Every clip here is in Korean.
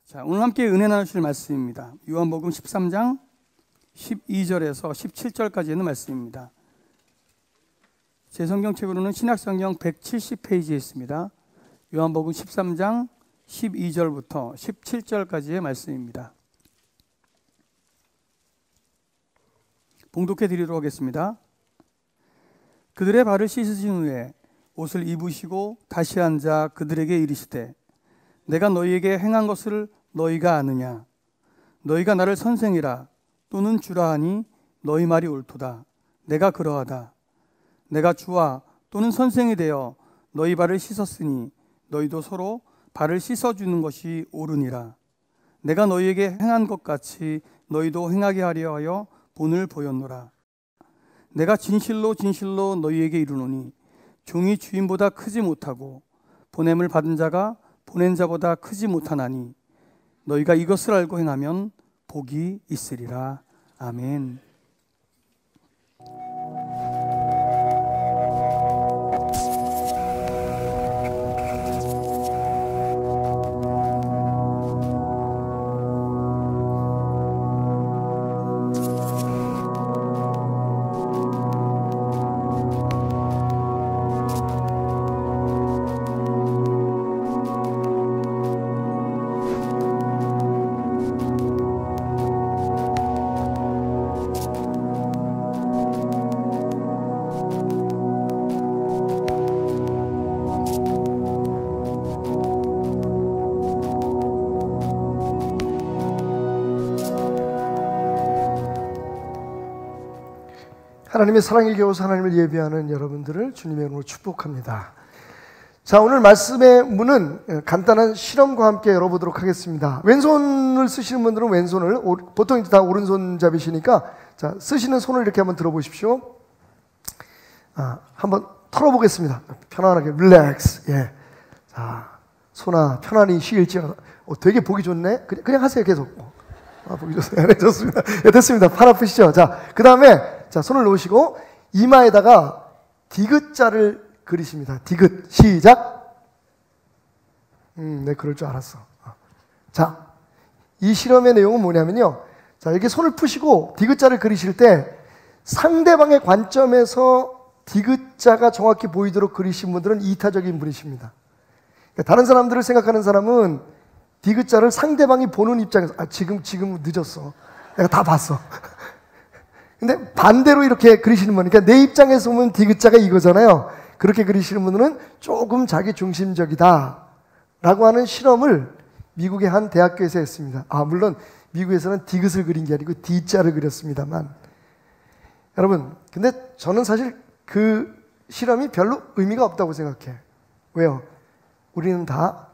자, 오늘 함께 은혜 나누실 말씀입니다. 요한복음 13장 12절에서 17절까지 있는 말씀입니다. 제 성경책으로는 신약성경 170페이지에 있습니다. 요한복음 13장 12절부터 17절까지의 말씀입니다. 봉독해 드리도록 하겠습니다. 그들의 발을 씻으신 후에 옷을 입으시고 다시 앉아 그들에게 이르시되 내가 너희에게 행한 것을 너희가 아느냐? 너희가 나를 선생이라 또는 주라 하니 너희 말이 옳도다. 내가 그러하다. 내가 주와 또는 선생이 되어 너희 발을 씻었으니 너희도 서로 발을 씻어주는 것이 옳으니라. 내가 너희에게 행한 것 같이 너희도 행하게 하려 하여 본을 보였노라. 내가 진실로 진실로 너희에게 이르노니 종이 주인보다 크지 못하고 보냄을 받은 자가 보낸 자보다 크지 못하나니 너희가 이것을 알고 행하면 복이 있으리라. 아멘. 하나님의 사랑에 겨워서 하나님을 예배하는 여러분들을 주님의 이름으로 축복합니다. 자, 오늘 말씀의 문은 간단한 실험과 함께 열어보도록 하겠습니다. 왼손을 쓰시는 분들은 왼손을, 보통 다 오른손잡이시니까 자, 쓰시는 손을 이렇게 한번 들어보십시오. 한번 털어보겠습니다. 편안하게 릴렉스. 예. 자, 손아 편안히 쉬일지어다. 되게 보기 좋네. 그냥 하세요 계속. 보기 좋습니다. 네, 좋습니다. 예, 됐습니다. 팔 아프시죠? 자, 그 다음에 자, 손을 놓으시고 이마에다가 디귿자를 그리십니다. 디귿. 시작. 네, 그럴 줄 알았어. 자, 이 실험의 내용은 뭐냐면요. 자, 이렇게 손을 푸시고 디귿자를 그리실 때 상대방의 관점에서 디귿자가 정확히 보이도록 그리신 분들은 이타적인 분이십니다. 그러니까 다른 사람들을 생각하는 사람은 디귿자를 상대방이 보는 입장에서 지금 늦었어. 내가 다 봤어. 근데 반대로 이렇게 그리시는 분은, 그러니까 내 입장에서 보면 디귿자가 이거잖아요. 그렇게 그리시는 분들은 조금 자기 중심적이다 라고 하는 실험을 미국의 한 대학교에서 했습니다. 물론 미국에서는 디귿을 그린 게 아니고 D자를 그렸습니다만, 여러분, 근데 저는 사실 그 실험이 별로 의미가 없다고 생각해. 왜요? 우리는 다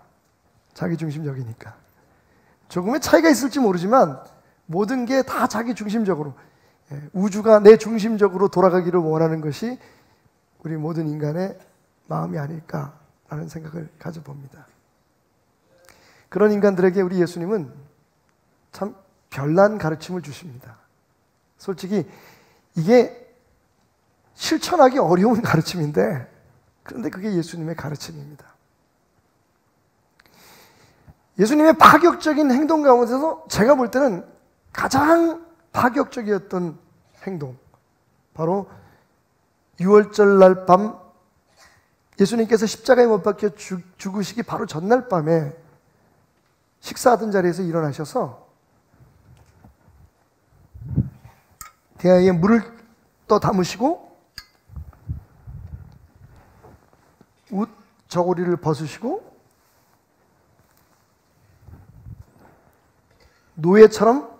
자기 중심적이니까. 조금의 차이가 있을지 모르지만 모든 게 다 자기 중심적으로, 우주가 내 중심적으로 돌아가기를 원하는 것이 우리 모든 인간의 마음이 아닐까라는 생각을 가져봅니다. 그런 인간들에게 우리 예수님은 참 별난 가르침을 주십니다. 솔직히 이게 실천하기 어려운 가르침인데, 그런데 그게 예수님의 가르침입니다. 예수님의 파격적인 행동 가운데서 제가 볼 때는 가장 파격적이었던 행동, 바로 6월절 날 밤 예수님께서 십자가에 못 박혀 죽으시기 바로 전날 밤에 식사하던 자리에서 일어나셔서 대야에 물을 떠 담으시고 옷 저고리를 벗으시고 노예처럼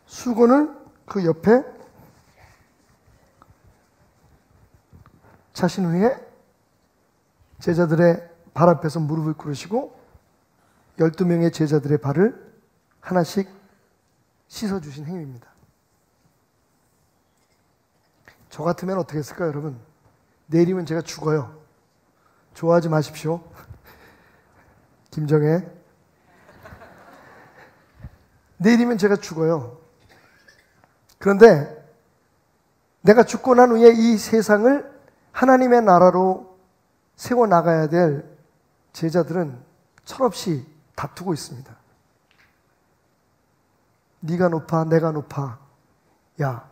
수건을 그 옆에 차신 후에 제자들의 발 앞에서 무릎을 꿇으시고 12명의 제자들의 발을 하나씩 씻어주신 행위입니다. 저 같으면 어떻게 했을까요, 여러분? 내일이면 제가 죽어요. 좋아하지 마십시오. 김정혜. 내일이면 제가 죽어요. 그런데 내가 죽고 난 후에 이 세상을 하나님의 나라로 세워나가야 될 제자들은 철없이 다투고 있습니다. 네가 높아 내가 높아. 야,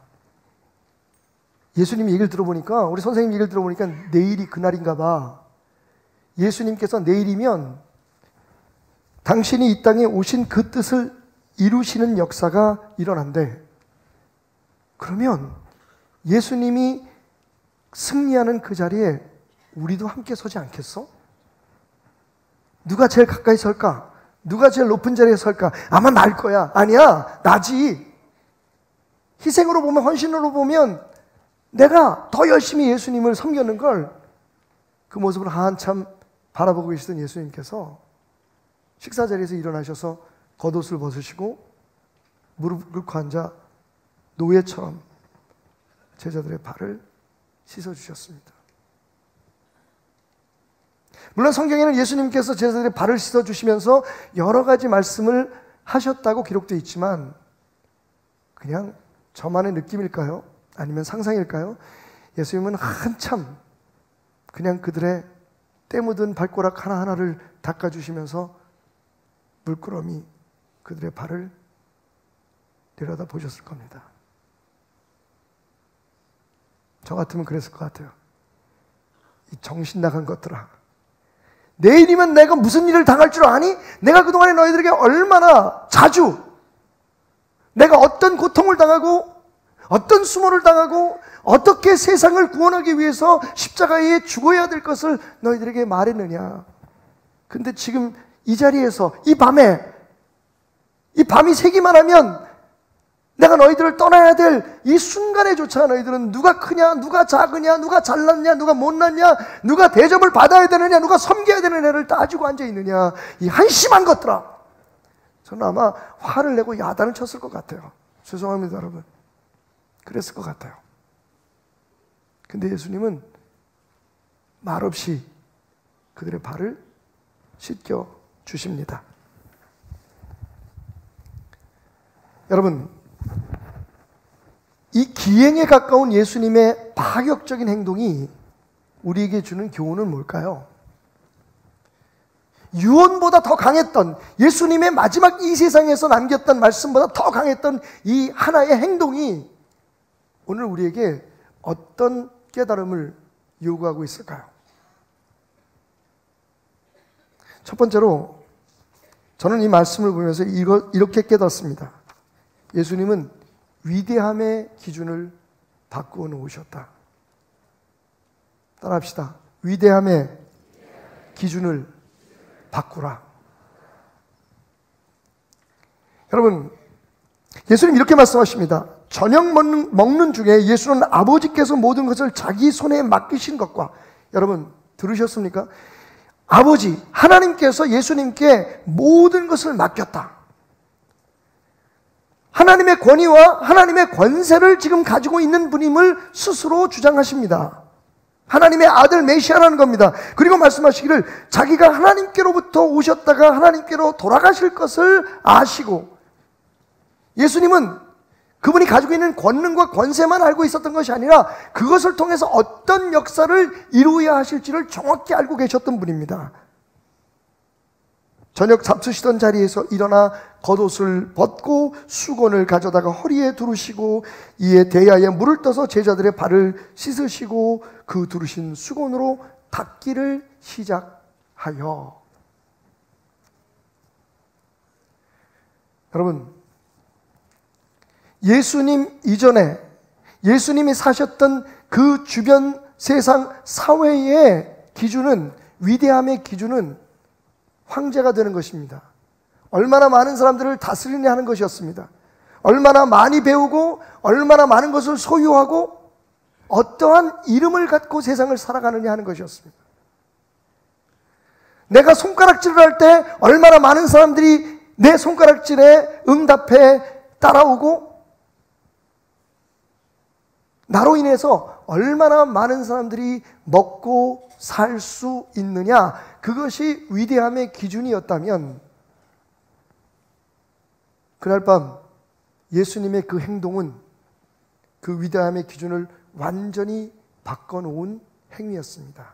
예수님 얘기를 들어보니까, 우리 선생님 얘기를 들어보니까 내일이 그날인가 봐. 예수님께서 내일이면 당신이 이 땅에 오신 그 뜻을 이루시는 역사가 일어난대. 그러면 예수님이 승리하는 그 자리에 우리도 함께 서지 않겠어? 누가 제일 가까이 설까? 누가 제일 높은 자리에 설까? 아마 날 거야. 아니야, 나지. 희생으로 보면, 헌신으로 보면 내가 더 열심히 예수님을 섬기는 걸, 그 모습을 한참 바라보고 계시던 예수님께서 식사 자리에서 일어나셔서 겉옷을 벗으시고 무릎 꿇고 앉아 노예처럼 제자들의 발을 씻어주셨습니다. 물론 성경에는 예수님께서 제자들의 발을 씻어주시면서 여러 가지 말씀을 하셨다고 기록되어 있지만, 그냥 저만의 느낌일까요? 아니면 상상일까요? 예수님은 한참 그냥 그들의 때 묻은 발가락 하나하나를 닦아주시면서 물끄러미 그들의 발을 내려다 보셨을 겁니다. 저 같으면 그랬을 것 같아요. 이 정신 나간 것들아, 내일이면 내가 무슨 일을 당할 줄 아니? 내가 그동안에 너희들에게 얼마나 자주 내가 어떤 고통을 당하고 어떤 수모를 당하고 어떻게 세상을 구원하기 위해서 십자가에 죽어야 될 것을 너희들에게 말했느냐. 근데 지금 이 자리에서 이 밤이 새기만 하면 내가 너희들을 떠나야 될 이 순간에조차 너희들은 누가 크냐, 누가 작으냐, 누가 잘났냐, 누가 못났냐, 누가 대접을 받아야 되느냐, 누가 섬겨야 되느냐를 따지고 앉아있느냐, 이 한심한 것들아. 저는 아마 화를 내고 야단을 쳤을 것 같아요. 죄송합니다, 여러분. 그랬을 것 같아요. 근데 예수님은 말없이 그들의 발을 씻겨 주십니다. 여러분, 이 기행에 가까운 예수님의 파격적인 행동이 우리에게 주는 교훈은 뭘까요? 유언보다 더 강했던, 예수님의 마지막 이 세상에서 남겼던 말씀보다 더 강했던 이 하나의 행동이 오늘 우리에게 어떤 깨달음을 요구하고 있을까요? 첫 번째로 저는 이 말씀을 보면서 이렇게 깨닫습니다. 예수님은 위대함의 기준을 바꾸어 놓으셨다. 따라합시다. 위대함의 기준을 바꾸라. 여러분, 예수님 이렇게 말씀하십니다. 저녁 먹는 중에 예수는 아버지께서 모든 것을 자기 손에 맡기신 것과, 여러분 들으셨습니까? 아버지 하나님께서 예수님께 모든 것을 맡겼다. 하나님의 권위와 하나님의 권세를 지금 가지고 있는 분임을 스스로 주장하십니다. 하나님의 아들 메시아라는 겁니다. 그리고 말씀하시기를 자기가 하나님께로부터 오셨다가 하나님께로 돌아가실 것을 아시고, 예수님은 그분이 가지고 있는 권능과 권세만 알고 있었던 것이 아니라 그것을 통해서 어떤 역사를 이루어야 하실지를 정확히 알고 계셨던 분입니다. 저녁 잡수시던 자리에서 일어나 겉옷을 벗고 수건을 가져다가 허리에 두르시고 이에 대야에 물을 떠서 제자들의 발을 씻으시고 그 두르신 수건으로 닦기를 시작하여. 여러분, 예수님 이전에 예수님이 사셨던 그 주변 세상 사회의 기준은, 위대함의 기준은 황제가 되는 것입니다. 얼마나 많은 사람들을 다스리냐 하는 것이었습니다. 얼마나 많이 배우고 얼마나 많은 것을 소유하고 어떠한 이름을 갖고 세상을 살아가느냐 하는 것이었습니다. 내가 손가락질을 할 때 얼마나 많은 사람들이 내 손가락질에 응답해 따라오고, 나로 인해서 얼마나 많은 사람들이 먹고 살 수 있느냐, 그것이 위대함의 기준이었다면, 그날 밤 예수님의 그 행동은 그 위대함의 기준을 완전히 바꿔놓은 행위였습니다.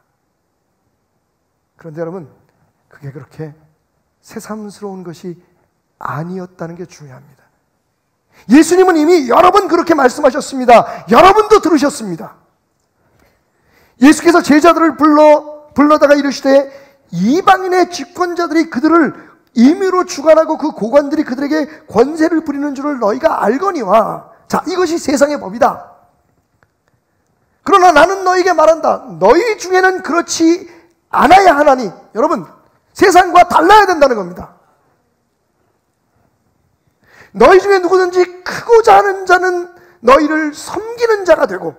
그런데 여러분, 그게 그렇게 새삼스러운 것이 아니었다는 게 중요합니다. 예수님은 이미 여러 번 그렇게 말씀하셨습니다. 여러분도 들으셨습니다. 예수께서 제자들을 불러다가 이르시되 이방인의 집권자들이 그들을 임의로 주관하고 그 고관들이 그들에게 권세를 부리는 줄을 너희가 알거니와. 자, 이것이 세상의 법이다. 그러나 나는 너희에게 말한다. 너희 중에는 그렇지 않아야 하나니. 여러분, 세상과 달라야 된다는 겁니다. 너희 중에 누구든지 크고자 하는 자는 너희를 섬기는 자가 되고,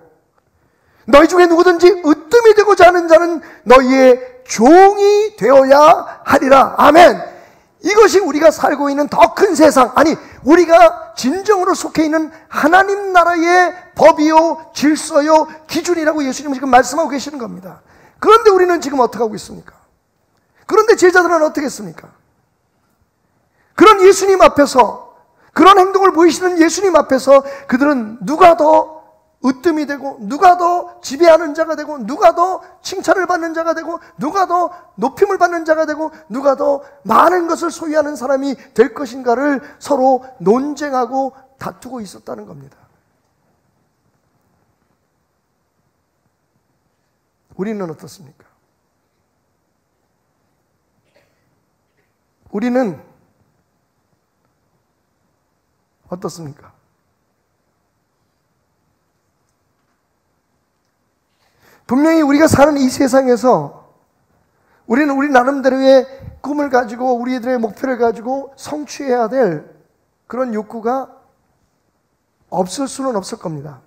너희 중에 누구든지 으뜸이 되고자 하는 자는 너희의 종이 되어야 하리라. 아멘. 이것이 우리가 살고 있는 더 큰 세상, 아니 우리가 진정으로 속해 있는 하나님 나라의 법이요 질서요 기준이라고 예수님은 지금 말씀하고 계시는 겁니다. 그런데 우리는 지금 어떻게 하고 있습니까? 그런데 제자들은 어떻게 했습니까? 그런 예수님 앞에서, 그런 행동을 보이시는 예수님 앞에서 그들은 누가 더 으뜸이 되고, 누가 더 지배하는 자가 되고, 누가 더 칭찬을 받는 자가 되고, 누가 더 높임을 받는 자가 되고, 누가 더 많은 것을 소유하는 사람이 될 것인가를 서로 논쟁하고 다투고 있었다는 겁니다. 우리는 어떻습니까? 우리는 어떻습니까? 분명히 우리가 사는 이 세상에서 우리는 우리 나름대로의 꿈을 가지고 우리들의 목표를 가지고 성취해야 될 그런 욕구가 없을 수는 없을 겁니다.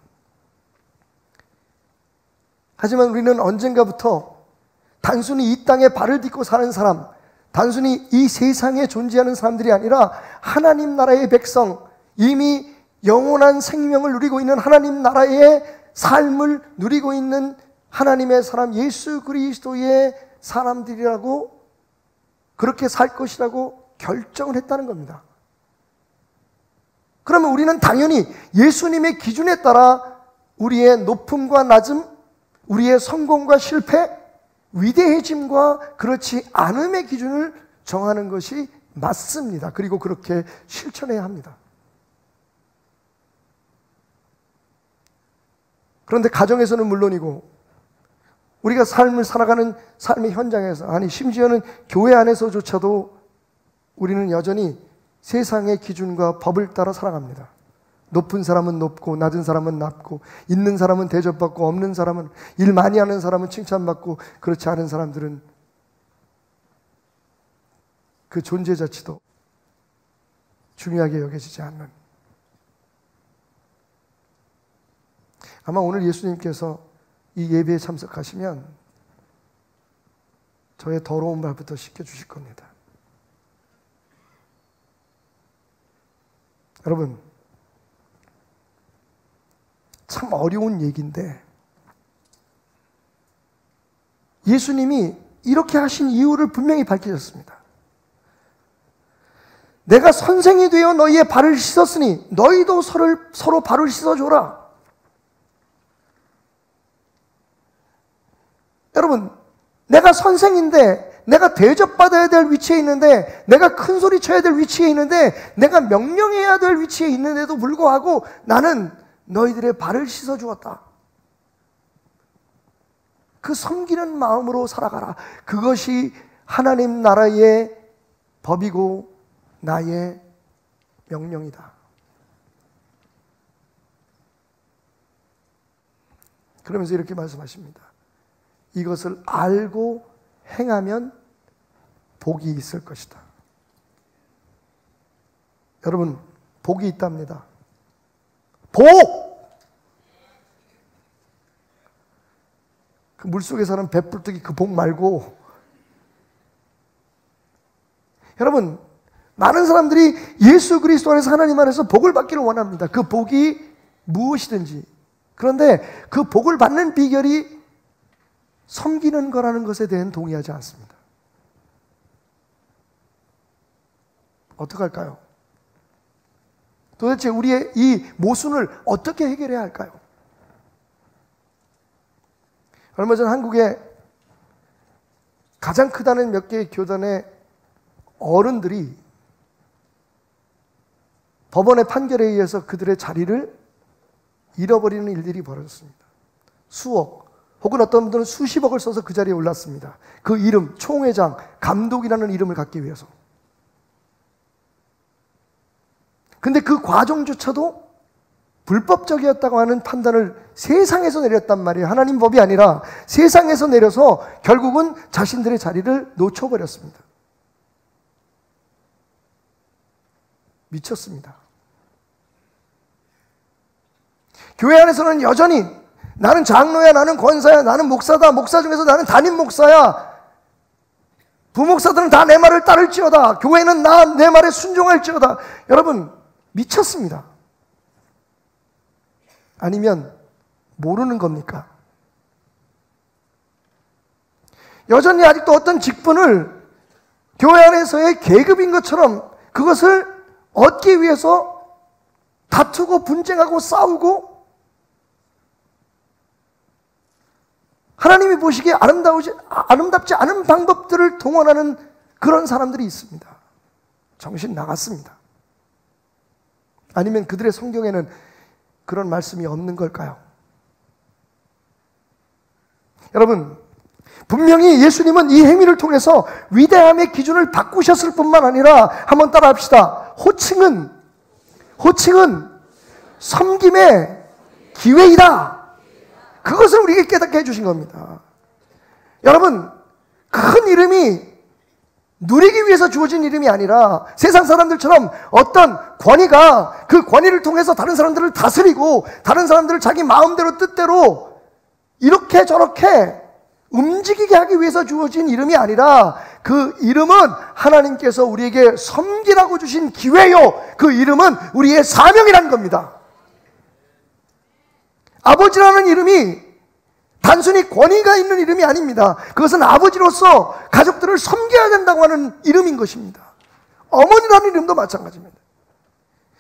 하지만 우리는 언젠가부터 단순히 이 땅에 발을 딛고 사는 사람, 단순히 이 세상에 존재하는 사람들이 아니라 하나님 나라의 백성, 이미 영원한 생명을 누리고 있는 하나님 나라의 삶을 누리고 있는 하나님의 사람, 예수 그리스도의 사람들이라고, 그렇게 살 것이라고 결정을 했다는 겁니다. 그러면 우리는 당연히 예수님의 기준에 따라 우리의 높음과 낮음, 우리의 성공과 실패, 위대해짐과 그렇지 않음의 기준을 정하는 것이 맞습니다. 그리고 그렇게 실천해야 합니다. 그런데 가정에서는 물론이고 우리가 삶을 살아가는 삶의 현장에서, 아니 심지어는 교회 안에서조차도 우리는 여전히 세상의 기준과 법을 따라 살아갑니다. 높은 사람은 높고 낮은 사람은 낮고, 있는 사람은 대접받고 없는 사람은, 일 많이 하는 사람은 칭찬받고 그렇지 않은 사람들은 그 존재 자체도 중요하게 여겨지지 않는. 아마 오늘 예수님께서 이 예배에 참석하시면 저의 더러운 발부터 씻겨주실 겁니다. 여러분, 참 어려운 얘기인데 예수님이 이렇게 하신 이유를 분명히 밝히셨습니다. 내가 선생이 되어 너희의 발을 씻었으니 너희도 서로 발을 씻어줘라. 여러분, 내가 선생인데, 내가 대접받아야 될 위치에 있는데, 내가 큰 소리 쳐야 될 위치에 있는데, 내가 명령해야 될 위치에 있는데도 불구하고 나는 너희들의 발을 씻어 주었다. 그 섬기는 마음으로 살아가라. 그것이 하나님 나라의 법이고 나의 명령이다. 그러면서 이렇게 말씀하십니다. 이것을 알고 행하면 복이 있을 것이다. 여러분, 복이 있답니다. 복! 그 물속에 사는 배불뚝이 그 복 말고, 여러분, 많은 사람들이 예수 그리스도 안에서 하나님 안에서 복을 받기를 원합니다. 그 복이 무엇이든지. 그런데 그 복을 받는 비결이 섬기는 거라는 것에 대한 동의하지 않습니다. 어떡할까요? 도대체 우리의 이 모순을 어떻게 해결해야 할까요? 얼마 전 한국에 가장 크다는 몇 개의 교단의 어른들이 법원의 판결에 의해서 그들의 자리를 잃어버리는 일들이 벌어졌습니다. 수억 혹은 어떤 분들은 수십억을 써서 그 자리에 올랐습니다. 그 이름, 총회장, 감독이라는 이름을 갖기 위해서. 근데 그 과정조차도 불법적이었다고 하는 판단을 세상에서 내렸단 말이에요. 하나님 법이 아니라 세상에서 내려서 결국은 자신들의 자리를 놓쳐버렸습니다. 미쳤습니다. 교회 안에서는 여전히 나는 장로야, 나는 권사야, 나는 목사다, 목사 중에서 나는 담임 목사야, 부목사들은 다 내 말을 따를지어다, 교회는 내 말에 순종할지어다. 여러분 미쳤습니다. 아니면 모르는 겁니까? 여전히 아직도 어떤 직분을 교회 안에서의 계급인 것처럼 그것을 얻기 위해서 다투고 분쟁하고 싸우고 하나님이 보시기에 아름답지 않은 방법들을 동원하는 그런 사람들이 있습니다. 정신 나갔습니다. 아니면 그들의 성경에는 그런 말씀이 없는 걸까요? 여러분, 분명히 예수님은 이 행위를 통해서 위대함의 기준을 바꾸셨을 뿐만 아니라 한번 따라 합시다. 호칭은 섬김의 기회이다. 그것을 우리에게 깨닫게 해주신 겁니다. 여러분, 큰 이름이 누리기 위해서 주어진 이름이 아니라 세상 사람들처럼 어떤 권위가 그 권위를 통해서 다른 사람들을 다스리고 다른 사람들을 자기 마음대로 뜻대로 이렇게 저렇게 움직이게 하기 위해서 주어진 이름이 아니라 그 이름은 하나님께서 우리에게 섬기라고 주신 기회요. 그 이름은 우리의 사명이라는 겁니다. 아버지라는 이름이 단순히 권위가 있는 이름이 아닙니다. 그것은 아버지로서 가족들을 섬겨야 된다고 하는 이름인 것입니다. 어머니라는 이름도 마찬가지입니다.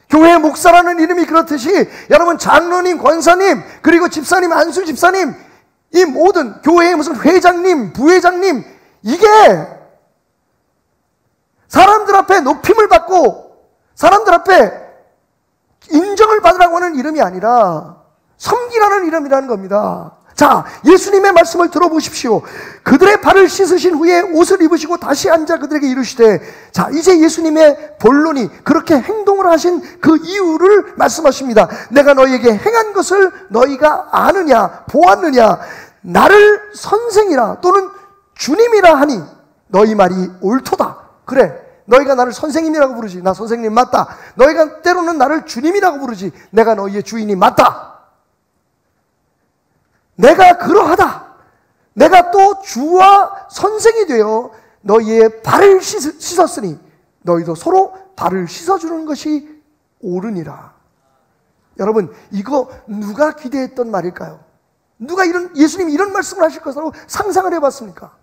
교회의 목사라는 이름이 그렇듯이 여러분 장로님, 권사님, 그리고 집사님, 안수 집사님, 이 모든 교회의 무슨 회장님, 부회장님, 이게 사람들 앞에 높임을 받고 사람들 앞에 인정을 받으라고 하는 이름이 아니라 섬기라는 이름이라는 겁니다. 자, 예수님의 말씀을 들어보십시오. 그들의 발을 씻으신 후에 옷을 입으시고 다시 앉아 그들에게 이르시되, 자, 이제 예수님의 본론이 그렇게 행동을 하신 그 이유를 말씀하십니다. 내가 너희에게 행한 것을 너희가 아느냐, 보았느냐, 나를 선생이라 또는 주님이라 하니 너희 말이 옳도다. 그래, 너희가 나를 선생님이라고 부르지, 나 선생님 맞다. 너희가 때로는 나를 주님이라고 부르지, 내가 너희의 주인이 맞다. 내가 그러하다. 내가 또 주와 선생이 되어 너희의 발을 씻었으니 너희도 서로 발을 씻어주는 것이 옳으니라. 여러분, 이거 누가 기대했던 말일까요? 누가 예수님이 이런 말씀을 하실 것이라고 상상을 해봤습니까?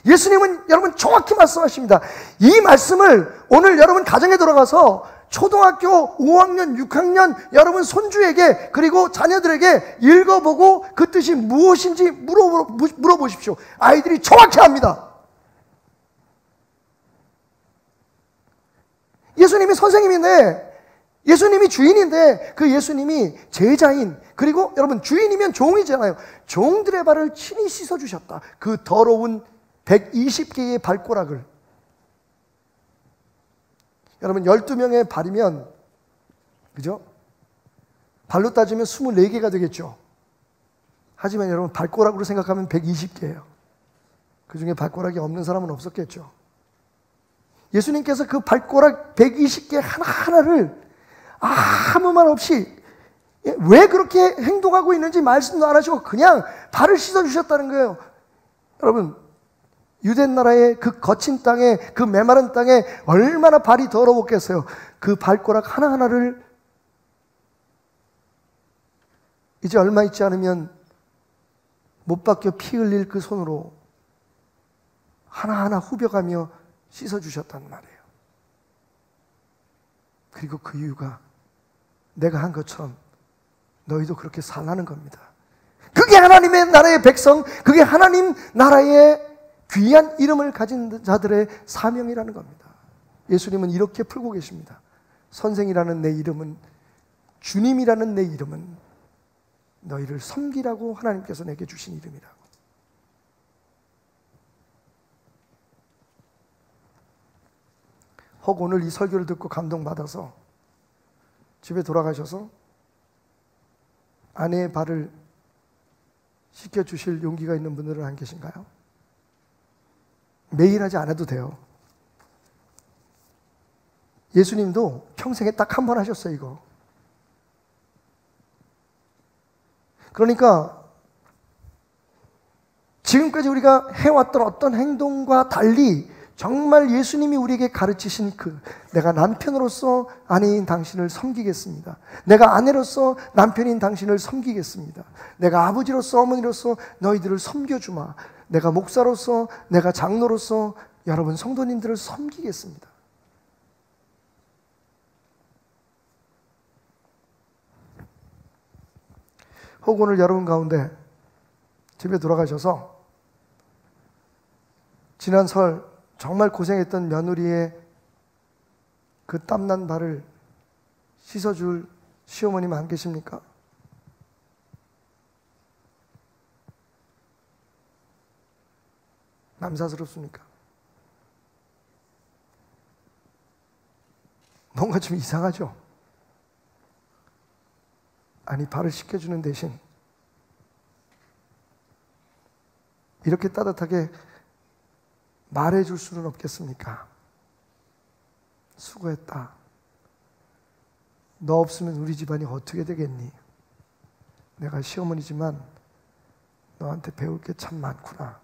예수님은 여러분 정확히 말씀하십니다. 이 말씀을 오늘 여러분 가정에 들어가서 초등학교 5학년, 6학년 여러분 손주에게 그리고 자녀들에게 읽어보고 그 뜻이 무엇인지 물어보십시오. 아이들이 정확히 압니다. 예수님이 선생님인데, 예수님이 주인인데 그 예수님이 제자인, 그리고 여러분 주인이면 종이잖아요. 종들의 발을 친히 씻어주셨다. 그 더러운 120개의 발가락을. 여러분 12명의 발이면, 그죠? 발로 따지면 24개가 되겠죠. 하지만 여러분 발가락으로 생각하면 120개예요. 그 중에 발가락이 없는 사람은 없었겠죠. 예수님께서 그 발가락 120개 하나하나를 아무 말 없이 왜 그렇게 행동하고 있는지 말씀도 안 하시고 그냥 발을 씻어주셨다는 거예요. 여러분, 유대 나라의 그 거친 땅에, 그 메마른 땅에 얼마나 발이 더러웠겠어요. 그 발가락 하나하나를 이제 얼마 있지 않으면 못 박혀 피 흘릴 그 손으로 하나하나 후벼가며 씻어주셨단 말이에요. 그리고 그 이유가 내가 한 것처럼 너희도 그렇게 살라는 겁니다. 그게 하나님의 나라의 백성, 그게 하나님 나라의 귀한 이름을 가진 자들의 사명이라는 겁니다. 예수님은 이렇게 풀고 계십니다. 선생이라는 내 이름은, 주님이라는 내 이름은 너희를 섬기라고 하나님께서 내게 주신 이름이라고. 혹 오늘 이 설교를 듣고 감동받아서 집에 돌아가셔서 아내의 발을 씻겨주실 용기가 있는 분들은 안 계신가요? 매일 하지 않아도 돼요. 예수님도 평생에 딱 한 번 하셨어요, 이거. 그러니까 지금까지 우리가 해왔던 어떤 행동과 달리 정말 예수님이 우리에게 가르치신 내가 남편으로서 아내인 당신을 섬기겠습니다. 내가 아내로서 남편인 당신을 섬기겠습니다. 내가 아버지로서 어머니로서 너희들을 섬겨주마. 내가 목사로서, 내가 장로로서 여러분 성도님들을 섬기겠습니다. 혹 오늘 여러분 가운데 집에 돌아가셔서 지난 설 정말 고생했던 며느리의 그 땀난 발을 씻어줄 시어머님 안 계십니까? 남사스럽습니까? 뭔가 좀 이상하죠? 아니, 발을 씻겨주는 대신 이렇게 따뜻하게 말해줄 수는 없겠습니까? 수고했다. 너 없으면 우리 집안이 어떻게 되겠니? 내가 시어머니지만 너한테 배울 게 참 많구나.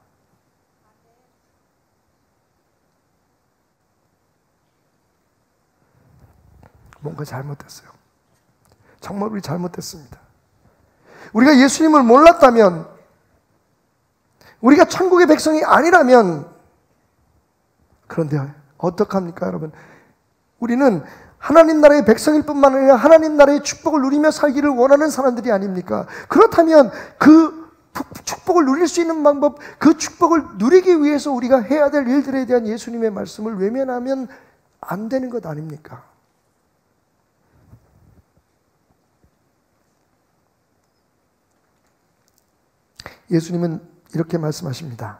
뭔가 잘못됐어요. 정말 우리 잘못됐습니다. 우리가 예수님을 몰랐다면, 우리가 천국의 백성이 아니라면, 그런데 어떡합니까, 여러분? 우리는 하나님 나라의 백성일 뿐만 아니라 하나님 나라의 축복을 누리며 살기를 원하는 사람들이 아닙니까? 그렇다면 그 축복을 누릴 수 있는 방법, 그 축복을 누리기 위해서 우리가 해야 될 일들에 대한 예수님의 말씀을 외면하면 안 되는 것 아닙니까? 예수님은 이렇게 말씀하십니다.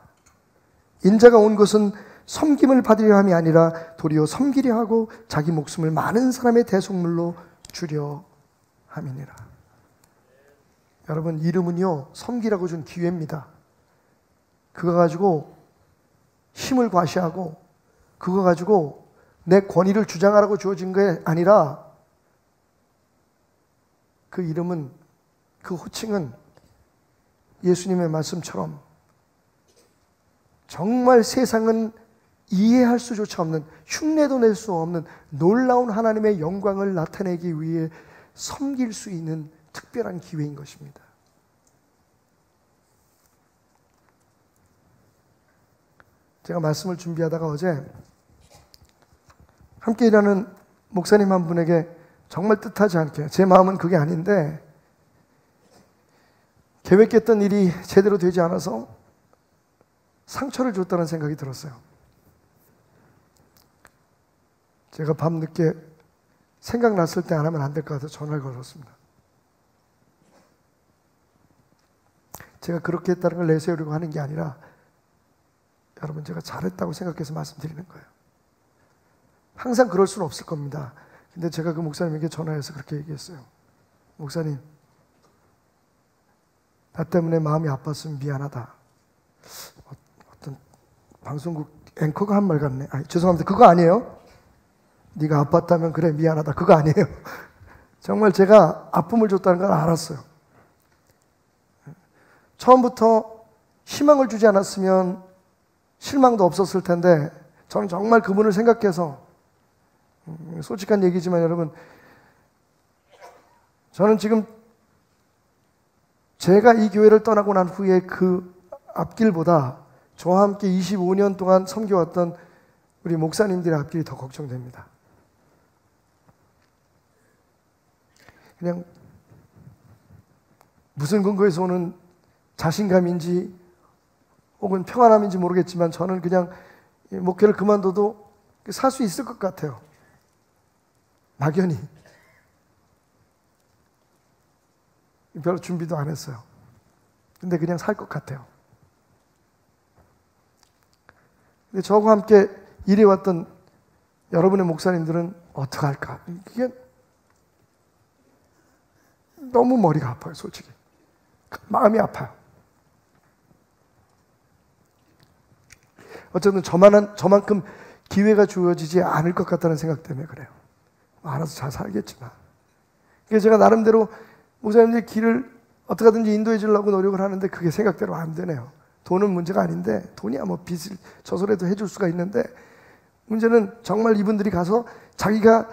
인자가 온 것은 섬김을 받으려 함이 아니라 도리어 섬기려 하고 자기 목숨을 많은 사람의 대속물로 주려 함이니라. 여러분, 이름은요, 섬기라고 준 기회입니다. 그거 가지고 힘을 과시하고 그거 가지고 내 권위를 주장하라고 주어진 게 아니라, 그 이름은, 그 호칭은 예수님의 말씀처럼 정말 세상은 이해할 수조차 없는, 흉내도 낼 수 없는 놀라운 하나님의 영광을 나타내기 위해 섬길 수 있는 특별한 기회인 것입니다. 제가 말씀을 준비하다가 어제 함께 일하는 목사님 한 분에게 정말 뜻하지 않게, 제 마음은 그게 아닌데 계획했던 일이 제대로 되지 않아서 상처를 줬다는 생각이 들었어요. 제가 밤늦게 생각났을 때 안 하면 안 될 것 같아서 전화를 걸었습니다. 제가 그렇게 했다는 걸 내세우려고 하는 게 아니라, 여러분, 제가 잘했다고 생각해서 말씀드리는 거예요. 항상 그럴 수는 없을 겁니다. 근데 제가 그 목사님에게 전화해서 그렇게 얘기했어요. 목사님, 나 때문에 마음이 아팠으면 미안하다. 어떤 방송국 앵커가 한 말 같네. 죄송합니다. 그거 아니에요. 네가 아팠다면 그래, 미안하다. 그거 아니에요. 정말 제가 아픔을 줬다는 걸 알았어요. 처음부터 희망을 주지 않았으면 실망도 없었을 텐데, 저는 정말 그분을 생각해서, 솔직한 얘기지만 여러분, 저는 지금 제가 이 교회를 떠나고 난 후에 그 앞길보다 저와 함께 25년 동안 섬겨왔던 우리 목사님들의 앞길이 더 걱정됩니다. 그냥 무슨 근거에서 오는 자신감인지 혹은 평안함인지 모르겠지만, 저는 그냥 목회를 그만둬도 살 수 있을 것 같아요. 막연히 별로 준비도 안 했어요. 근데 그냥 살 것 같아요. 근데 저와 함께 일해왔던 여러분의 목사님들은 어떡할까? 이게 너무 머리가 아파요, 솔직히. 마음이 아파요. 어쨌든 저만큼 기회가 주어지지 않을 것 같다는 생각 때문에 그래요. 알아서 잘 살겠지만. 그래서 제가 나름대로 목사님들 길을 어떻게 하든지 인도해 주려고 노력을 하는데 그게 생각대로 안 되네요. 돈은 문제가 아닌데, 돈이야 뭐 빚을 저소라도 해줄 수가 있는데, 문제는 정말 이분들이 가서 자기가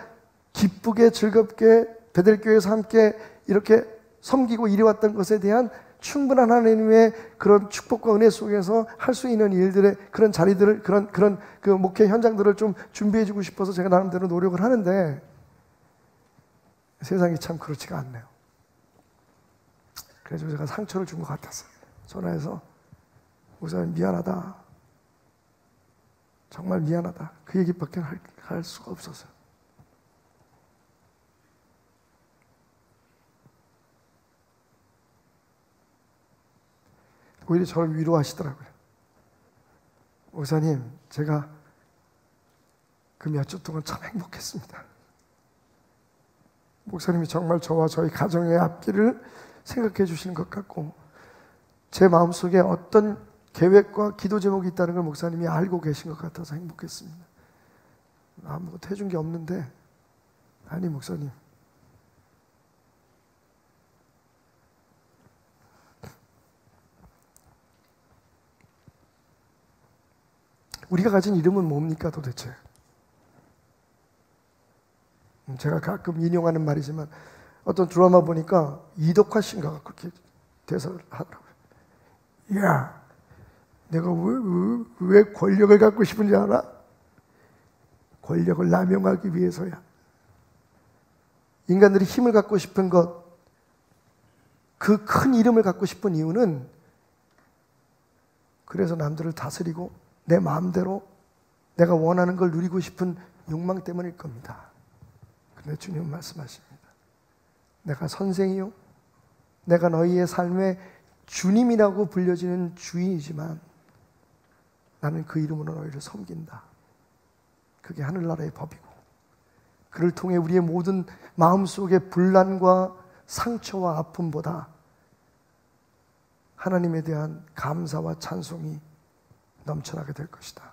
기쁘게 즐겁게 베델교회에서 함께 이렇게 섬기고 일해왔던 것에 대한 충분한 하나님의 그런 축복과 은혜 속에서 할 수 있는 일들의 그런 자리들을, 그런 그 목회 현장들을 좀 준비해 주고 싶어서 제가 나름대로 노력을 하는데, 세상이 참 그렇지가 않네요. 그래서 제가 상처를 준 것 같았어요. 전화해서 목사님 미안하다, 정말 미안하다, 그 얘기밖에 할 수가 없었어요. 오히려 저를 위로하시더라고요. 목사님, 제가 그 몇 주 동안 참 행복했습니다. 목사님이 정말 저와 저희 가정의 앞길을 생각해 주시는 것 같고, 제 마음속에 어떤 계획과 기도 제목이 있다는 걸 목사님이 알고 계신 것 같아서 행복했습니다. 아무것도 해준 게 없는데, 아니 목사님, 우리가 가진 이름은 뭡니까 도대체? 제가 가끔 인용하는 말이지만 어떤 드라마 보니까 이덕화 씨인가 그렇게 대사를 하더라고요. 야, 내가 왜 권력을 갖고 싶은지 알아? 권력을 남용하기 위해서야. 인간들이 힘을 갖고 싶은 것, 그 큰 이름을 갖고 싶은 이유는 그래서 남들을 다스리고 내 마음대로 내가 원하는 걸 누리고 싶은 욕망 때문일 겁니다. 그런데 주님은 말씀하십니다. 내가 선생이요, 내가 너희의 삶의 주님이라고 불려지는 주인이지만 나는 그 이름으로 너희를 섬긴다. 그게 하늘나라의 법이고, 그를 통해 우리의 모든 마음속의 분란과 상처와 아픔보다 하나님에 대한 감사와 찬송이 넘쳐나게 될 것이다.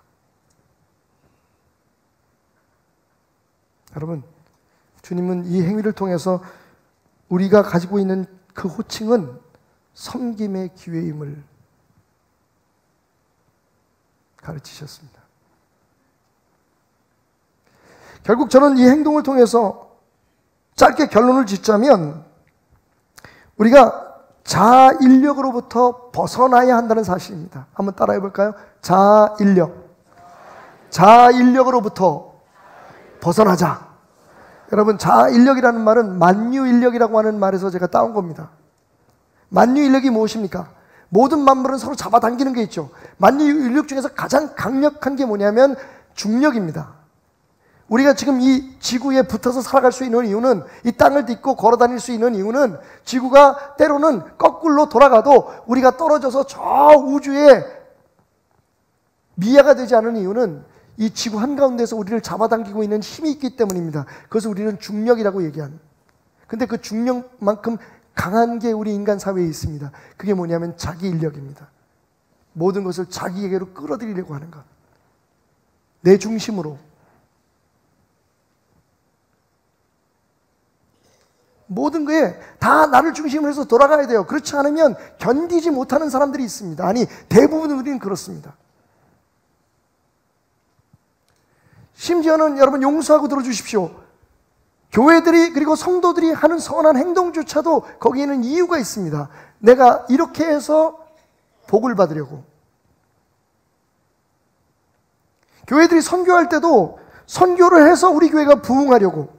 여러분, 주님은 이 행위를 통해서 우리가 가지고 있는 그 호칭은 섬김의 기회임을 가르치셨습니다. 결국 저는 이 행동을 통해서 짧게 결론을 짓자면, 우리가 자아인력으로부터 벗어나야 한다는 사실입니다. 한번 따라해 볼까요? 자아인력으로부터 벗어나자. 여러분, 자아인력이라는 말은 만유인력이라고 하는 말에서 제가 따온 겁니다. 만유인력이 무엇입니까? 모든 만물은 서로 잡아당기는 게 있죠. 만유인력 중에서 가장 강력한 게 뭐냐면 중력입니다. 우리가 지금 이 지구에 붙어서 살아갈 수 있는 이유는, 이 땅을 딛고 걸어 다닐 수 있는 이유는, 지구가 때로는 거꾸로 돌아가도 우리가 떨어져서 저 우주에 미아가 되지 않은 이유는 이 지구 한가운데서 우리를 잡아당기고 있는 힘이 있기 때문입니다. 그래서 우리는 중력이라고 얘기합니다. 근데 그 중력만큼 강한 게 우리 인간 사회에 있습니다. 그게 뭐냐면 자기 인력입니다. 모든 것을 자기에게로 끌어들이려고 하는 것, 내 중심으로. 모든 거에 다 나를 중심으로 해서 돌아가야 돼요. 그렇지 않으면 견디지 못하는 사람들이 있습니다. 아니, 대부분 우리는 그렇습니다. 심지어는 여러분 용서하고 들어주십시오. 교회들이, 그리고 성도들이 하는 선한 행동조차도 거기에는 이유가 있습니다. 내가 이렇게 해서 복을 받으려고. 교회들이 선교할 때도 선교를 해서 우리 교회가 부흥하려고.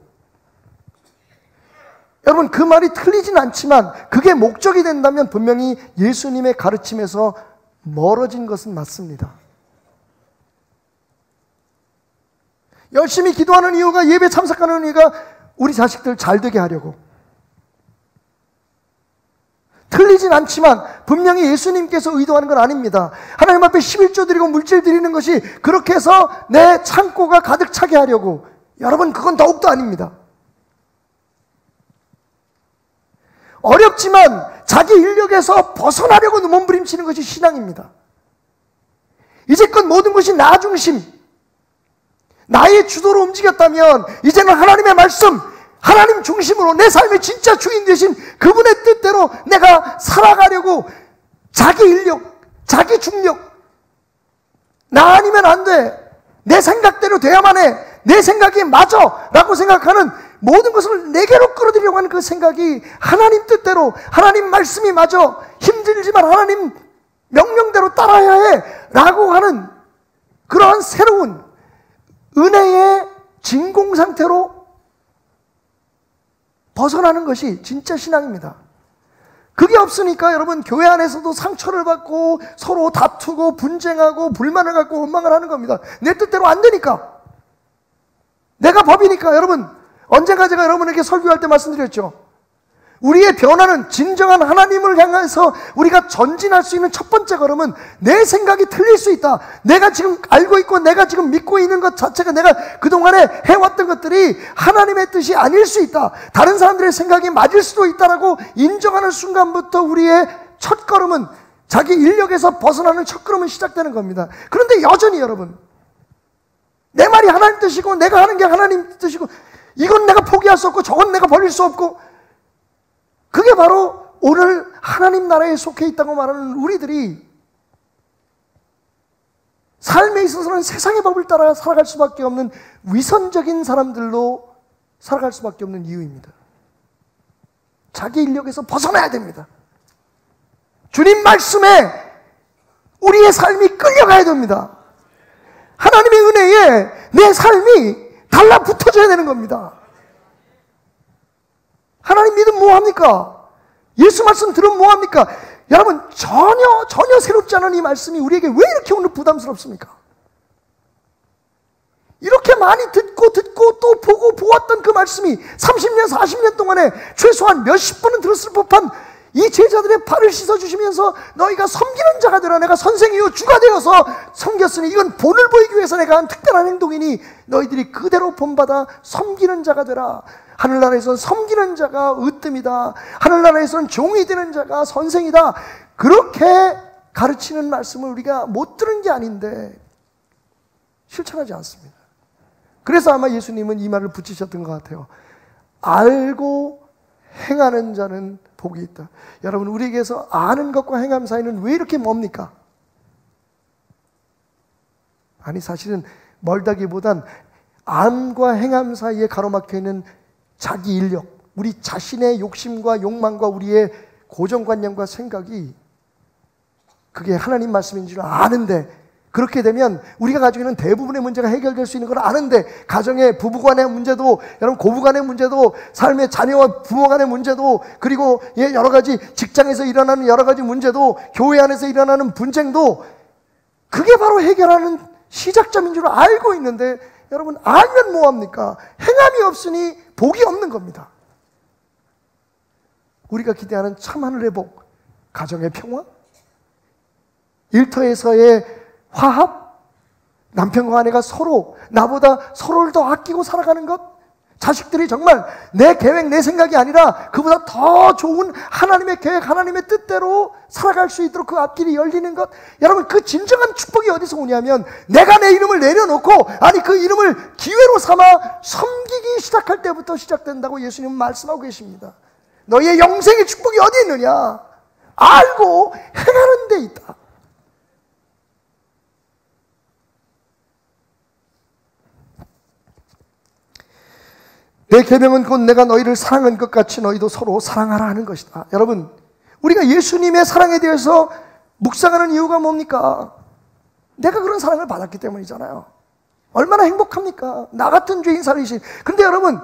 여러분, 그 말이 틀리진 않지만 그게 목적이 된다면 분명히 예수님의 가르침에서 멀어진 것은 맞습니다. 열심히 기도하는 이유가, 예배 참석하는 이유가 우리 자식들 잘 되게 하려고. 틀리진 않지만 분명히 예수님께서 의도하는 건 아닙니다. 하나님 앞에 11조 드리고 물질 드리는 것이 그렇게 해서 내 창고가 가득 차게 하려고. 여러분, 그건 더욱더 아닙니다. 어렵지만 자기 인력에서 벗어나려고 몸부림치는 것이 신앙입니다. 이제껏 모든 것이 나 중심, 나의 주도로 움직였다면 이제는 하나님의 말씀, 하나님 중심으로 내 삶의 진짜 주인 되신 그분의 뜻대로 내가 살아가려고 자기 인력, 자기 중력, 나 아니면 안 돼, 내 생각대로 돼야만 해, 내 생각이 맞아 라고 생각하는 모든 것을 내게로 끌어들이려고 하는 그 생각이 하나님 뜻대로, 하나님 말씀이 맞아, 힘들지만 하나님 명령대로 따라야 해 라고 하는 그러한 새로운 은혜의 진공 상태로 벗어나는 것이 진짜 신앙입니다. 그게 없으니까 여러분, 교회 안에서도 상처를 받고 서로 다투고 분쟁하고 불만을 갖고 원망을 하는 겁니다. 내 뜻대로 안 되니까, 내가 법이니까. 여러분, 언젠가 제가 여러분에게 설교할 때 말씀드렸죠. 우리의 변화는 진정한 하나님을 향해서 우리가 전진할 수 있는 첫 번째 걸음은 내 생각이 틀릴 수 있다. 내가 지금 알고 있고 내가 지금 믿고 있는 것 자체가 내가 그동안에 해왔던 것들이 하나님의 뜻이 아닐 수 있다. 다른 사람들의 생각이 맞을 수도 있다라고 인정하는 순간부터 우리의 첫 걸음은, 자기 인력에서 벗어나는 첫 걸음은 시작되는 겁니다. 그런데 여전히 여러분, 내 말이 하나님 뜻이고 내가 하는 게 하나님 뜻이고 이건 내가 포기할 수 없고 저건 내가 버릴 수 없고, 그게 바로 오늘 하나님 나라에 속해 있다고 말하는 우리들이 삶에 있어서는 세상의 법을 따라 살아갈 수밖에 없는 위선적인 사람들로 살아갈 수밖에 없는 이유입니다. 자기 인력에서 벗어나야 됩니다. 주님 말씀에 우리의 삶이 끌려가야 됩니다. 하나님의 은혜에 내 삶이 달라붙어져야 되는 겁니다. 하나님 믿으면 뭐합니까? 예수 말씀 들으면 뭐합니까? 여러분, 전혀 새롭지 않은 이 말씀이 우리에게 왜 이렇게 오늘 부담스럽습니까? 이렇게 많이 듣고 또 보고 보았던 그 말씀이 30년 40년 동안에 최소한 몇십 번은 들었을 법한 이 제자들의 발을 씻어주시면서 너희가 섬기는 자가 되라. 내가 선생이요 주가 되어서 섬겼으니 이건 본을 보이기 위해서 내가 한 특별한 행동이니 너희들이 그대로 본받아 섬기는 자가 되라. 하늘나라에서는 섬기는 자가 으뜸이다. 하늘나라에서는 종이 되는 자가 선생이다. 그렇게 가르치는 말씀을 우리가 못 들은 게 아닌데 실천하지 않습니다. 그래서 아마 예수님은 이 말을 붙이셨던 것 같아요. 알고 행하는 자는 복이 있다. 여러분, 우리에게서 아는 것과 행함 사이는 왜 이렇게 멉니까? 아니, 사실은 멀다기보단 암과 행함 사이에 가로막혀 있는 자기 인력, 우리 자신의 욕심과 욕망과 우리의 고정관념과 생각이, 그게 하나님 말씀인 줄 아는데, 그렇게 되면 우리가 가지고 있는 대부분의 문제가 해결될 수 있는 걸 아는데, 가정의 부부간의 문제도, 여러분 고부간의 문제도, 삶의 자녀와 부모 간의 문제도, 그리고 여러 가지 직장에서 일어나는 여러 가지 문제도, 교회 안에서 일어나는 분쟁도, 그게 바로 해결하는 시작점인 줄 알고 있는데, 여러분 알면 뭐합니까? 행함이 없으니 복이 없는 겁니다. 우리가 기대하는 참 하늘의 복, 가정의 평화, 일터에서의 화합, 남편과 아내가 서로 나보다 서로를 더 아끼고 살아가는 것, 자식들이 정말 내 계획, 내 생각이 아니라 그보다 더 좋은 하나님의 계획, 하나님의 뜻대로 살아갈 수 있도록 그 앞길이 열리는 것. 여러분, 그 진정한 축복이 어디서 오냐면 내가 내 이름을 내려놓고, 아니 그 이름을 기회로 삼아 섬기기 시작할 때부터 시작된다고 예수님은 말씀하고 계십니다. 너희의 영생의 축복이 어디 있느냐? 알고 행하는 데 있다. 내 계명은 곧 내가 너희를 사랑한 것 같이 너희도 서로 사랑하라 하는 것이다. 여러분, 우리가 예수님의 사랑에 대해서 묵상하는 이유가 뭡니까? 내가 그런 사랑을 받았기 때문이잖아요. 얼마나 행복합니까? 나 같은 죄인 살리신. 근데 여러분,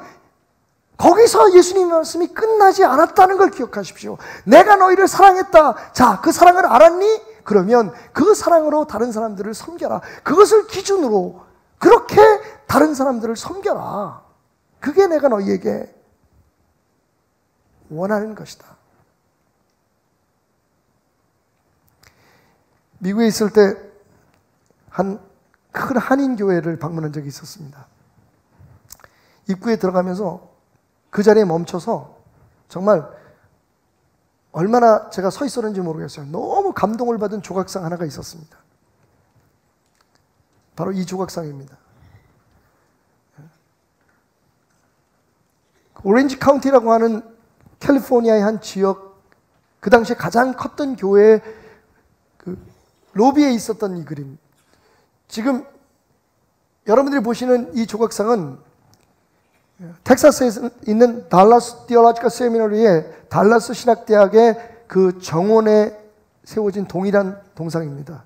거기서 예수님의 말씀이 끝나지 않았다는 걸 기억하십시오. 내가 너희를 사랑했다. 자, 그 사랑을 알았니? 그러면 그 사랑으로 다른 사람들을 섬겨라. 그것을 기준으로 그렇게 다른 사람들을 섬겨라. 그게 내가 너희에게 원하는 것이다. 미국에 있을 때 한 큰 한인교회를 방문한 적이 있었습니다. 입구에 들어가면서 그 자리에 멈춰서 정말 얼마나 제가 서 있었는지 모르겠어요. 너무 감동을 받은 조각상 하나가 있었습니다. 바로 이 조각상입니다. 오렌지 카운티라고 하는 캘리포니아의 한 지역, 그 당시에 가장 컸던 교회의 그 로비에 있었던 이 그림. 지금 여러분들이 보시는 이 조각상은 텍사스에 있는 달라스 디올로지컬 세미너리의 달라스 신학대학의 그 정원에 세워진 동일한 동상입니다.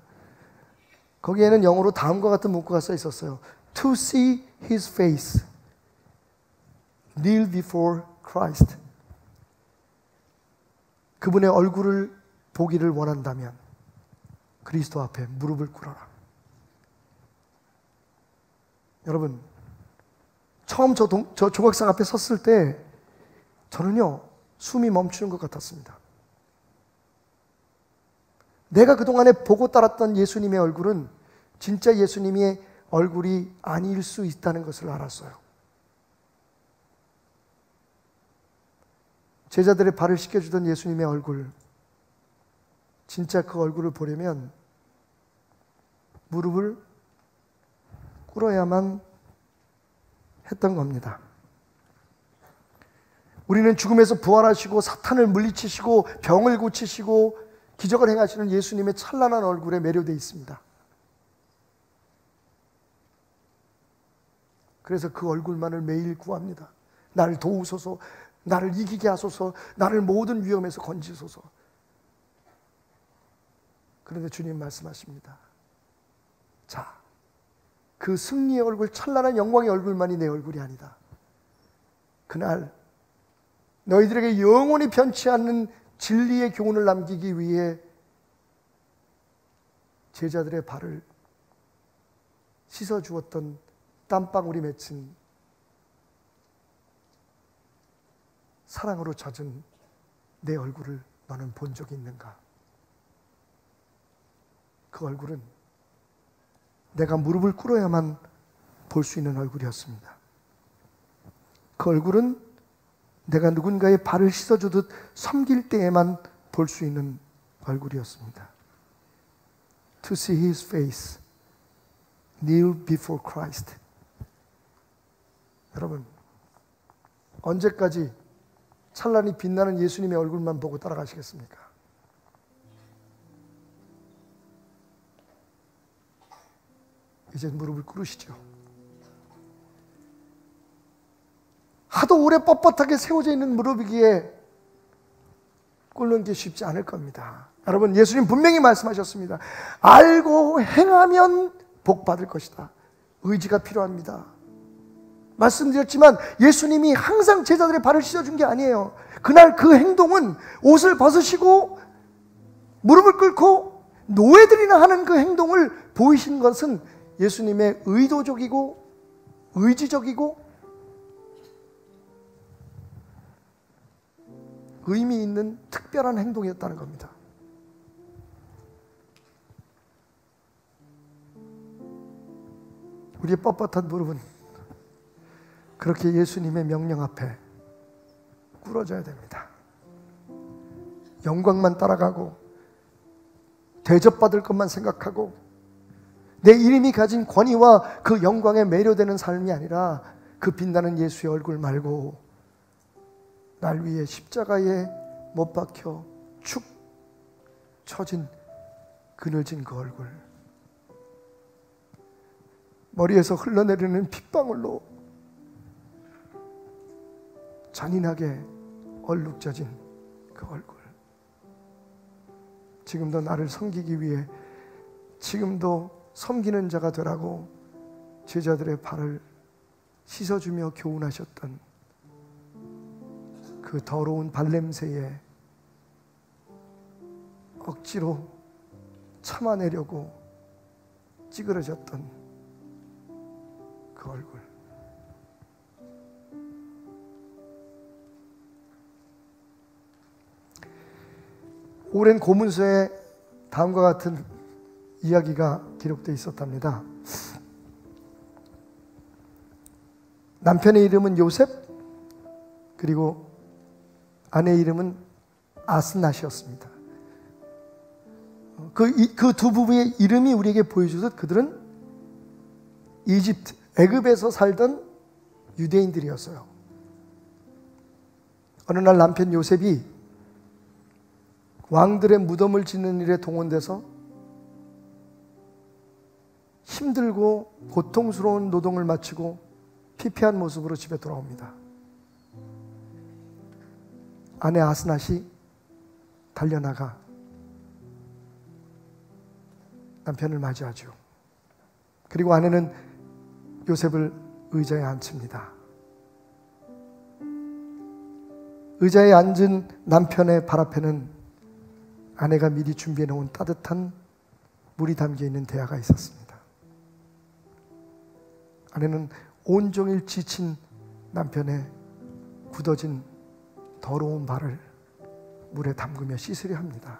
거기에는 영어로 다음과 같은 문구가 써 있었어요. To see his face, kneel before Christ. 그분의 얼굴을 보기를 원한다면 그리스도 앞에 무릎을 꿇어라. 여러분, 처음 저 조각상 앞에 섰을 때 저는요, 숨이 멈추는 것 같았습니다. 내가 그동안에 보고 따랐던 예수님의 얼굴은 진짜 예수님의 얼굴이 아닐 수 있다는 것을 알았어요. 제자들의 발을 씻겨주던 예수님의 얼굴, 진짜 그 얼굴을 보려면 무릎을 꿇어야만 했던 겁니다. 우리는 죽음에서 부활하시고 사탄을 물리치시고 병을 고치시고 기적을 행하시는 예수님의 찬란한 얼굴에 매료되어 있습니다. 그래서 그 얼굴만을 매일 구합니다. 나를 도우소서, 나를 이기게 하소서, 나를 모든 위험에서 건지소서. 그런데 주님 말씀하십니다. 자, 그 승리의 얼굴, 찬란한 영광의 얼굴만이 내 얼굴이 아니다. 그날 너희들에게 영원히 변치 않는 진리의 교훈을 남기기 위해 제자들의 발을 씻어주었던 땀방울이 맺힌 사랑으로 젖은 내 얼굴을 너는 본 적이 있는가? 그 얼굴은 내가 무릎을 꿇어야만 볼 수 있는 얼굴이었습니다. 그 얼굴은 내가 누군가의 발을 씻어주듯 섬길 때에만 볼 수 있는 얼굴이었습니다. To see his face, kneel before Christ. 여러분, 언제까지 찬란히 빛나는 예수님의 얼굴만 보고 따라가시겠습니까? 이제 무릎을 꿇으시죠. 하도 오래 뻣뻣하게 세워져 있는 무릎이기에 꿇는 게 쉽지 않을 겁니다. 여러분, 예수님 분명히 말씀하셨습니다. 알고 행하면 복 받을 것이다. 의지가 필요합니다. 말씀드렸지만 예수님이 항상 제자들의 발을 씻어준 게 아니에요. 그날 그 행동은 옷을 벗으시고 무릎을 꿇고 노예들이나 하는 그 행동을 보이신 것은 예수님의 의도적이고 의지적이고 의미 있는 특별한 행동이었다는 겁니다. 우리의 뻣뻣한 무릎은 그렇게 예수님의 명령 앞에 꿇어져야 됩니다. 영광만 따라가고 대접받을 것만 생각하고 내 이름이 가진 권위와 그 영광에 매료되는 삶이 아니라 그 빛나는 예수의 얼굴 말고 날 위해 십자가에 못 박혀 축 처진 그늘진 그 얼굴, 머리에서 흘러내리는 핏방울로 잔인하게 얼룩져진 그 얼굴, 지금도 나를 섬기기 위해 지금도 섬기는 자가 되라고 제자들의 발을 씻어주며 교훈하셨던 그 더러운 발냄새에 억지로 참아내려고 찌그러졌던 그 얼굴, 오랜 고문서에 다음과 같은 이야기가 기록되어 있었답니다. 남편의 이름은 요셉, 그리고 아내의 이름은 아스낫이었습니다. 그 두 부부의 이름이 우리에게 보여주듯 그들은 이집트, 애굽에서 살던 유대인들이었어요. 어느 날 남편 요셉이 왕들의 무덤을 짓는 일에 동원돼서 힘들고 고통스러운 노동을 마치고 피폐한 모습으로 집에 돌아옵니다. 아내 아스낫이 달려나가 남편을 맞이하죠. 그리고 아내는 요셉을 의자에 앉힙니다. 의자에 앉은 남편의 발 앞에는 아내가 미리 준비해 놓은 따뜻한 물이 담겨 있는 대야가 있었습니다. 아내는 온종일 지친 남편의 굳어진 더러운 발을 물에 담그며 씻으려 합니다.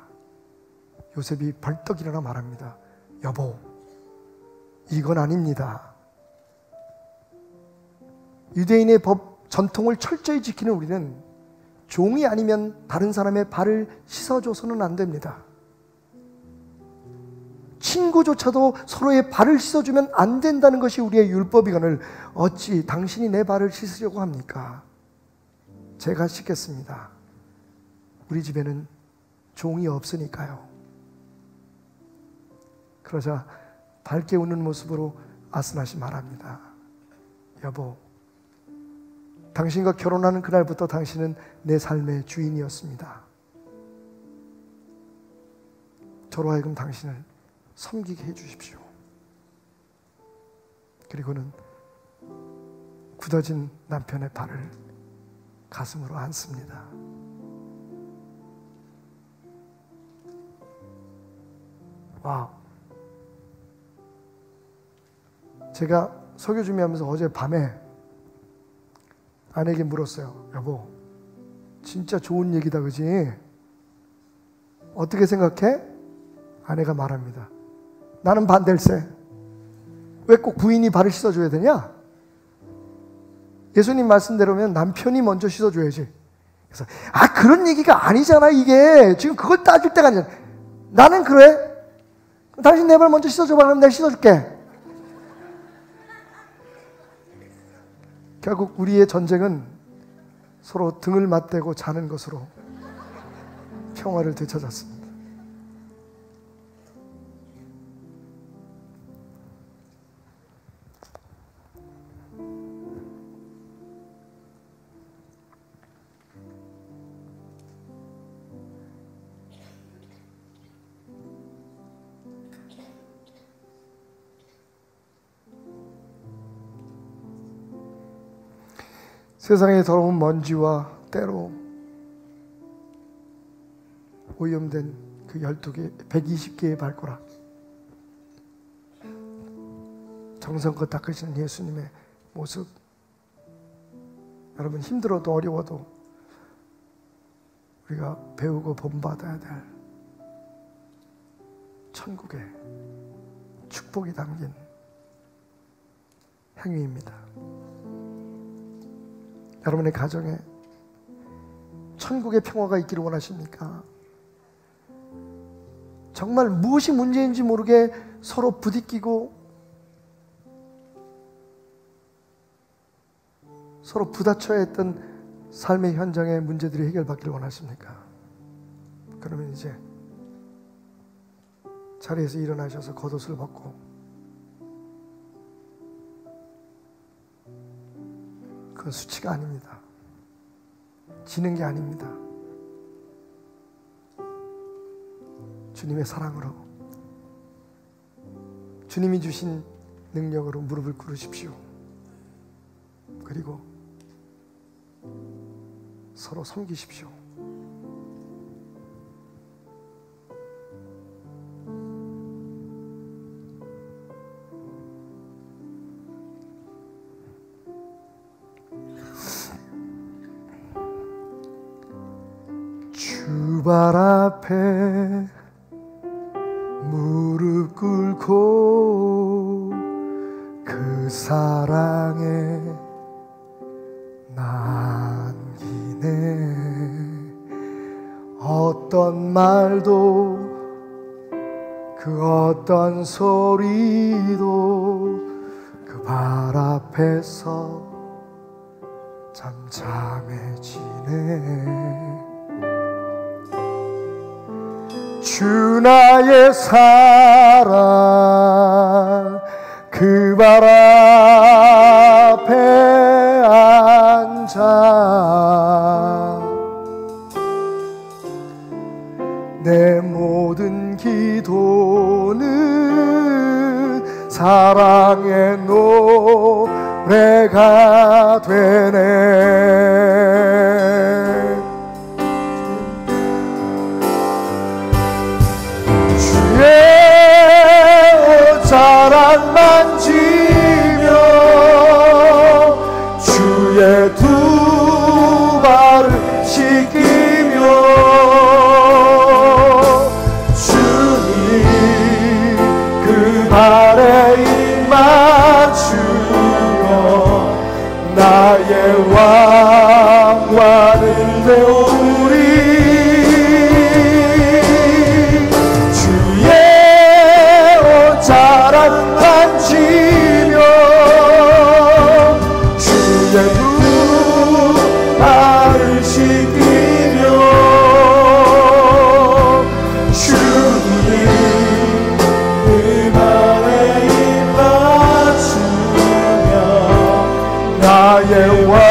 요셉이 벌떡 일어나 말합니다. 여보, 이건 아닙니다. 유대인의 법, 전통을 철저히 지키는 우리는 종이 아니면 다른 사람의 발을 씻어줘서는 안 됩니다. 친구조차도 서로의 발을 씻어주면 안 된다는 것이 우리의 율법이거늘 어찌 당신이 내 발을 씻으려고 합니까? 제가 씻겠습니다. 우리 집에는 종이 없으니까요. 그러자 밝게 웃는 모습으로 아스낫이 말합니다. 여보, 당신과 결혼하는 그날부터 당신은 내 삶의 주인이었습니다. 저로 하여금 당신을 섬기게 해주십시오. 그리고는 굳어진 남편의 발을 가슴으로 안습니다. 와우. 제가 설교 준비하면서 어제 밤에 아내에게 물었어요. 여보, 진짜 좋은 얘기다, 그지? 어떻게 생각해? 아내가 말합니다. 나는 반댈세. 왜 꼭 부인이 발을 씻어줘야 되냐? 예수님 말씀대로면 남편이 먼저 씻어줘야지. 그래서 그런 얘기가 아니잖아. 이게 지금 그걸 따질 때가 아니잖아. 나는 그래. 당신 내 발 먼저 씻어줘봐. 그럼 내가 씻어줄게. 결국 우리의 전쟁은 서로 등을 맞대고 자는 것으로 평화를 되찾았습니다. 세상의 더러운 먼지와 때로 오염된 그 12개, 120개의 발가락, 정성껏 닦으시는 예수님의 모습, 여러분 힘들어도 어려워도 우리가 배우고 본받아야 될 천국의 축복이 담긴 행위입니다. 여러분의 가정에 천국의 평화가 있기를 원하십니까? 정말 무엇이 문제인지 모르게 서로 부딪히고 서로 부딪혀야 했던 삶의 현장의 문제들이 해결받기를 원하십니까? 그러면 이제 자리에서 일어나셔서 겉옷을 벗고 그건 수치가 아닙니다. 지는 게 아닙니다. 주님의 사랑으로, 주님이 주신 능력으로 무릎을 꿇으십시오. 그리고 서로 섬기십시오. 발 앞에 무릎 꿇고 그 사랑에 남기네. 어떤 말도 그 어떤 소리도 그 발 앞에서 잠잠해지네. 주 나의 사랑 그 발 앞에 앉아 내 모든 기도는 사랑의 노래가 되네. 주의 옷자락 만지며 주의 두 발을 씻기며 주님 그 발에 입 맞추며 나의 왕관을 배우리. 자랑 만지며 주의 두 발을 씻기며 주님 그 발에 입 맞추며 나의 왕